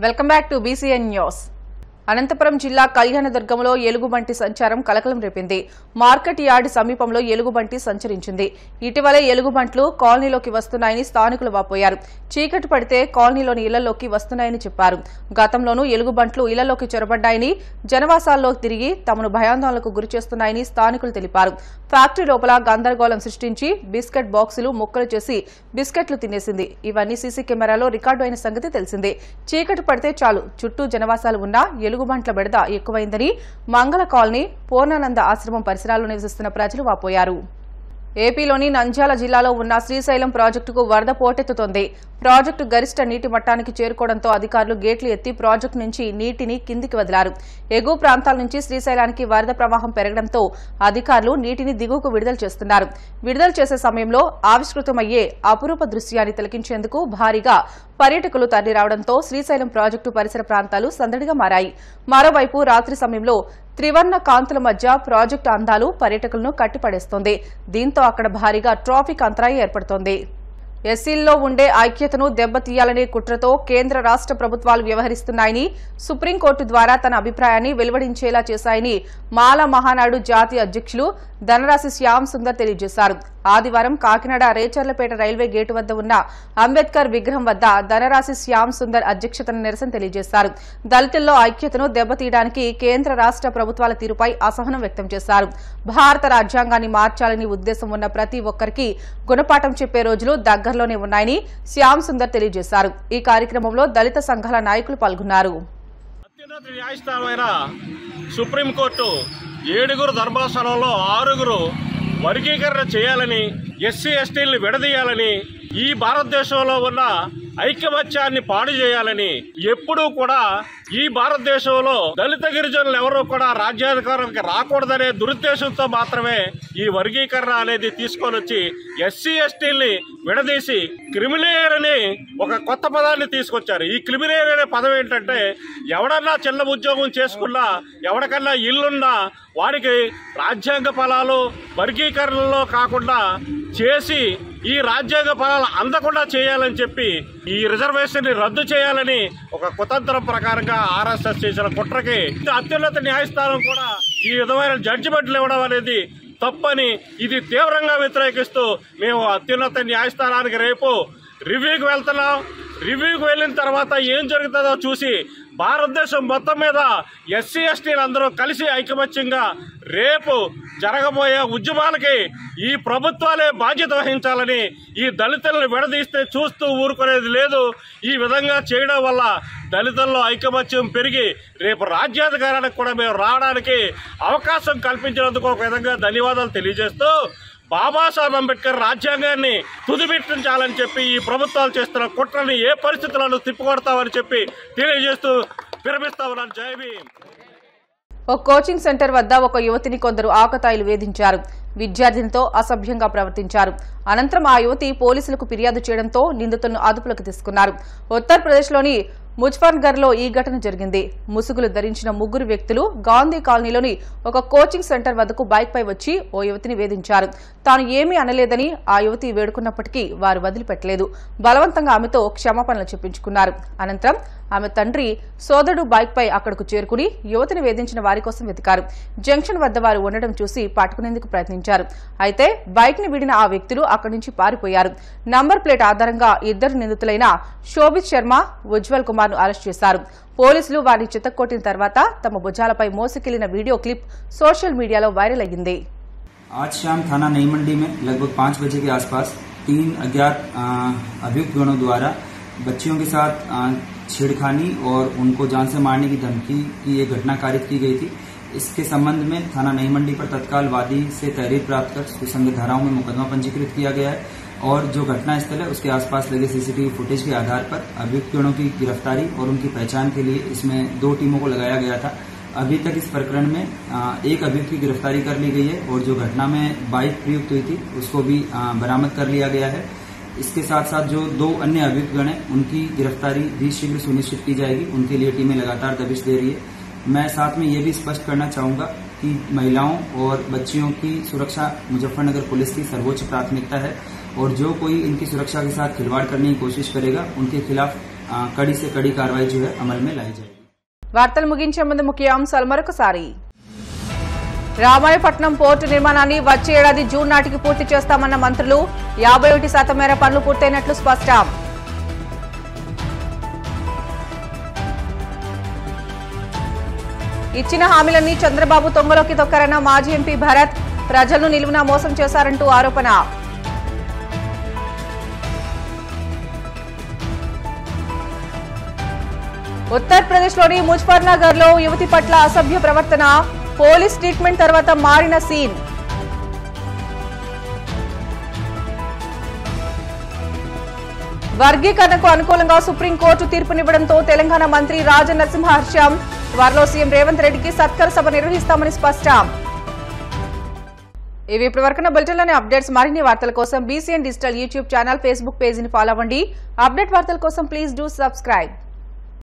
Welcome back to BCN news. Anantapuram జిల్లా కళ్యాణదుర్గంలో ఎలుగుబంటి సంచారం కలకలం రేపింది. మార్కెట్ యార్డ్ సమీపంలో ఎలుగుబంటి సంచరించింది. ఇటీవలే ఎలుగుబంట్లు కాలనీలోకి వస్తున్నాయని స్థానికులు వాపోయారు. చీకటి పడితే కాలనీలోని ఇళ్లలోకి వస్తున్నాయని చెప్పారు. గతంలోనూ ఎలుగుబంట్లు ఇళ్లలోకి చొరబడ్డాయని, జనవాసాల్లో తిరిగి తమను భయాందోళనకు గురిచేస్తున్నాయని స్థానికులు తెలిపారు. ఫ్యాక్టరీ లోపల గందరగోళం సృష్టించి బిస్కెట్ బాక్సులు ముక్కలు చేసి బిస్కెట్లు తినేసింది. ఇవన్నీ సీసీ కెమెరాలో రికార్డు అయిన సంగతి తెలిసిందే. చీకటి పడితే చాలు చుట్టూ జనవాసాలు ఉన్నా ఎలుగుబంట్ల బెడద ఎక్కువైందని మంగళ కాలనీ, పూర్ణానంద ఆశ్రమం పరిసరాల్లో నివసిస్తున్న ప్రజలు వాపోయారు. ఏపీలోని నంద్యాల జిల్లాలో ఉన్న శ్రీశైలం ప్రాజెక్టుకు వరద పోటెత్తుతోంది. ప్రాజెక్టు గరిష్ట నీటి మట్టానికి చేరుకోవడంతో అధికారులు గేట్లు ఎత్తి ప్రాజెక్టు నుంచి నీటిని కిందికి వదిలారు. ఎగువ ప్రాంతాల నుంచి శ్రీశైలానికి వరద ప్రవాహం పెరగడంతో అధికారులు నీటిని దిగువకు విడుదల చేస్తున్నారు. విడుదల చేసే సమయంలో ఆవిష్కృతమయ్యే అపురూప దృశ్యాన్ని తిలకించేందుకు భారీగా పర్యాటకులు తరలిరావడంతో శ్రీశైలం ప్రాజెక్టు పరిసర ప్రాంతాలు సందడిగా మారాయి. మరోవైపు రాత్రి సమయంలో త్రివర్ణ కాంతుల మధ్య ప్రాజెక్టు అందాలు పర్యాటకులను కట్టిపడేస్తోంది. దీంతో అక్కడ భారీగా ట్రాఫిక్ అంతరాయం ఏర్పడుతోంది. ఎస్సీల్లో ఉండే ఐక్యతను దెబ్బతీయాలనే కుట్రతో కేంద్ర రాష్ట ప్రభుత్వాలు వ్యవహరిస్తున్నాయని, సుప్రీంకోర్టు ద్వారా తన అభిప్రాయాన్ని వెలువడించేలా చేశాయని మాల మహానాడు జాతీయ అధ్యక్షులు ధనరాశి శ్యామ్ సుందర్ తెలియజేశారు. ఆదివారం కాకినాడ రేచర్లపేట రైల్వే గేటు వద్ద ఉన్న అంబేద్కర్ విగ్రహం వద్ద ధనరాశి శ్యామ్ సుందర్ అధ్యక్షతన నిరసన తెలియజేశారు. దళితుల్లో ఐక్యతను దెబ్బతీయడానికి కేంద్ర రాష్ట ప్రభుత్వాల తీరుపై అసహనం వ్యక్తం చేశారు. భారత రాజ్యాంగాన్ని మార్చాలని ఉద్దేశం ఉన్న ప్రతి ఒక్కరికి గుణపాఠం చెప్పే రోజులు దగ్గరలోనే ఉన్నాయని శ్యామ్ సుందర్ తెలియజేశారు. ఈ కార్యక్రమంలో దళిత సంఘాల నాయకులు పాల్గొన్నారు. అత్యున్నత న్యాయస్థానమైన సుప్రీంకోర్టు 7 ధర్మాసనంలో 6 వర్గీకరణ చేయాలని, ఎస్సీ ఎస్టీలను విడదీయాలని, ఈ భారతదేశంలో ఉన్న ఐకమత్యాన్ని పాడు చేయాలని, ఎప్పుడూ కూడా ఈ భారతదేశంలో దళిత గిరిజనులు ఎవరూ కూడా రాజ్యాధికారానికి రాకూడదనే దురుద్దేశంతో మాత్రమే ఈ వర్గీకరణ అనేది తీసుకొని వచ్చి ఎస్సీ ఎస్టీల్ని విడదీసి క్రిమిలేయర్ అని ఒక కొత్త పదాన్ని తీసుకొచ్చారు. ఈ క్రిమిలేయర్ అనే పదం ఏంటంటే, ఎవడన్నా చిన్న ఉద్యోగం చేసుకున్నా, ఎవరికన్నా ఇల్లున్నా వారికి రాజ్యాంగ ఫలాలు వర్గీకరణలో కాకుండా చేసి ఈ రాజ్యాంగ ఫలాలు అందకుండా చేయాలని చెప్పి ఈ రిజర్వేషన్ ని రద్దు చేయాలని ఒక కుతంత్రం ప్రకారంగా RSS చేసిన కుట్రకి అత్యున్నత న్యాయస్థానం కూడా ఈ విధమైన జడ్జిమెంట్లు ఇవ్వడం అనేది తప్పని, ఇది తీవ్రంగా వ్యతిరేకిస్తూ మేము అత్యున్నత న్యాయస్థానానికి రేపు రివ్యూకి వెళ్తున్నాం. రివ్యూకి వెళ్ళిన తర్వాత ఏం జరుగుతుందో చూసి భారతదేశం మొత్తం మీద ఎస్సీ ఎస్టీలు అందరూ కలిసి ఐకమత్యంగా రేపు జరగబోయే ఉద్యమాలకి ఈ ప్రభుత్వాలే బాధ్యత వహించాలని, ఈ దళితులను విడదీస్తే చూస్తూ ఊరుకునేది లేదు. ఈ విధంగా చేయడం వల్ల దళితుల్లో ఐకమత్యం పెరిగి రేపు రాజ్యాధికారానికి కూడా మేము రావడానికి అవకాశం కల్పించినందుకు ఒక విధంగా ధన్యవాదాలు తెలియజేస్తూ, బాబాసాహెబ్ అంబేద్కర్ రాజ్యాంగాన్ని తుదిపెట్టించాలని చెప్పి ఈ ప్రభుత్వాలు చేస్తున్న కుట్రని ఏ పరిస్థితులను తిప్పికొడతామని చెప్పి తెలియజేస్తూ విరమిస్తామని. జై భీమ్. ఒక కోచింగ్ సెంటర్ వద్ద ఒక యువతిని కొందరు ఆకతాయిలు వేధించారు. విద్యార్థినితో అసభ్యంగా ప్రవర్తించారు. అనంతరం ఆ యువతి పోలీసులకు ఫిర్యాదు చేయడంతో నిందితులను అదుపులోకి తీసుకున్నారు. ఉత్తరప్రదేశ్లోని ముజఫర్నగర్లో ఈ ఘటన జరిగింది. ముసుగులు ధరించిన 3 వ్యక్తులు గాంధీ కాలనీలోని ఒక కోచింగ్ సెంటర్ వద్దకు బైక్ పై వచ్చి ఓ యువతిని వేధించారు. తాను ఏమీ అనలేదని ఆ యువతి వేడుకున్నప్పటికీ వారు వదిలిపెట్టలేదు. బలవంతంగా ఆమెతో క్షమాపణలు చెప్పించుకున్నారు. అనంతరం ఆమె తండ్రి, సోదరుడు బైక్ పై అక్కడకు చేరుకుని యువతిని వేధించిన వారి కోసం వెతికారు. జంక్షన్ వద్ద వారు ఉండడం చూసి పట్టుకునేందుకు ప్రయత్నించారు. అయితే బైక్ ని విడిన ఆ వ్యక్తులు అక్కడి నుంచి పారిపోయారు. నంబర్ ప్లేట్ ఆధారంగా 2 నిందితులైన శోభిత్ శర్మ, ఉజ్వల్ కుమార్ ను అరెస్ట్ చేశారు. పోలీసులు వారిని చితక్కొట్టిన తర్వాత తమ భుజాలపై మోసుకెళ్లిన వీడియో క్లిప్ సోషల్ మీడియాలో వైరల్ అయ్యింది. आज शाम थाना नई मंडी में लगभग 5 बजे के आसपास 3 अज्ञात अभियुक्त गणों द्वारा बच्चियों के साथ छेड़खानी और उनको जान से मारने की धमकी की ये घटना कारित की गई थी। इसके संबंध में थाना नई मंडी पर तत्काल वादी से तहरीर प्राप्त कर सुसंगत धाराओं में मुकदमा पंजीकृत किया गया है और जो घटना स्थल है उसके आसपास लगे सीसीटीवी फुटेज के आधार पर अभियुक्त गणों की गिरफ्तारी और उनकी पहचान के लिए इसमें 2 टीमों को लगाया गया था। अभी तक इस प्रकरण में 1 अभियुक्त की गिरफ्तारी कर ली गई है और जो घटना में बाइक प्रयुक्त हुई थी उसको भी बरामद कर लिया गया है। इसके साथ साथ जो 2 अन्य अभियुक्तगण हैं उनकी गिरफ्तारी भी शीघ्र सुनिश्चित की जाएगी। उनके लिए टीमें लगातार दबिश दे रही है। मैं साथ में ये भी स्पष्ट करना चाहूंगा कि महिलाओं और बच्चियों की सुरक्षा मुजफ्फरनगर पुलिस की सर्वोच्च प्राथमिकता है और जो कोई इनकी सुरक्षा के साथ खिलवाड़ करने की कोशिश करेगा उनके खिलाफ कड़ी से कड़ी कार्रवाई जो है अमल में लाई जाएगी। వార్తలు ముగించే ముందు ముఖ్య అంశాలు మరొకసారి. రామాయపట్నం పోర్టు నిర్మాణాన్ని వచ్చే ఏడాది జూన్ నాటికి పూర్తి చేస్తామన్న మంత్రులు. 51% మేర పనులు పూర్తయినట్లు స్పష్టం. ఇచ్చిన హామీలన్నీ చంద్రబాబు తొంగలోకి తొక్కారన్న మాజీ ఎంపీ భరత్. ప్రజలను నిలువునా మోసం చేశారంటూ ఆరోపణ. ఉత్తరప్రదేశ్లోని ముజఫర్నగర్లో యువతి పట్ల అసభ్య ప్రవర్తన. పోలీస్ ట్రీట్మెంట్ తర్వాత మారిన సీన్. వర్గీకరణకు అనుకూలంగా సుప్రీంకోర్టు తీర్పునివ్వడంతో తెలంగాణ మంత్రి రాజనరసింహ హర్షం. త్వరలో సీఎం రేవంత్ రెడ్డికి సత్కార సభ నిర్వహిస్తామని స్పష్టం. ఇవి ఇప్పటివరకున్న బులెటిన్లోని అప్డేట్స్. మరిన్ని వార్తల కోసం BCN digital YouTube channel, Facebook పేజీని ఫాలో అవ్వండి. అప్డేట్ వార్తల కోసం ప్లీజ్ డూ సబ్స్క్రైబ్.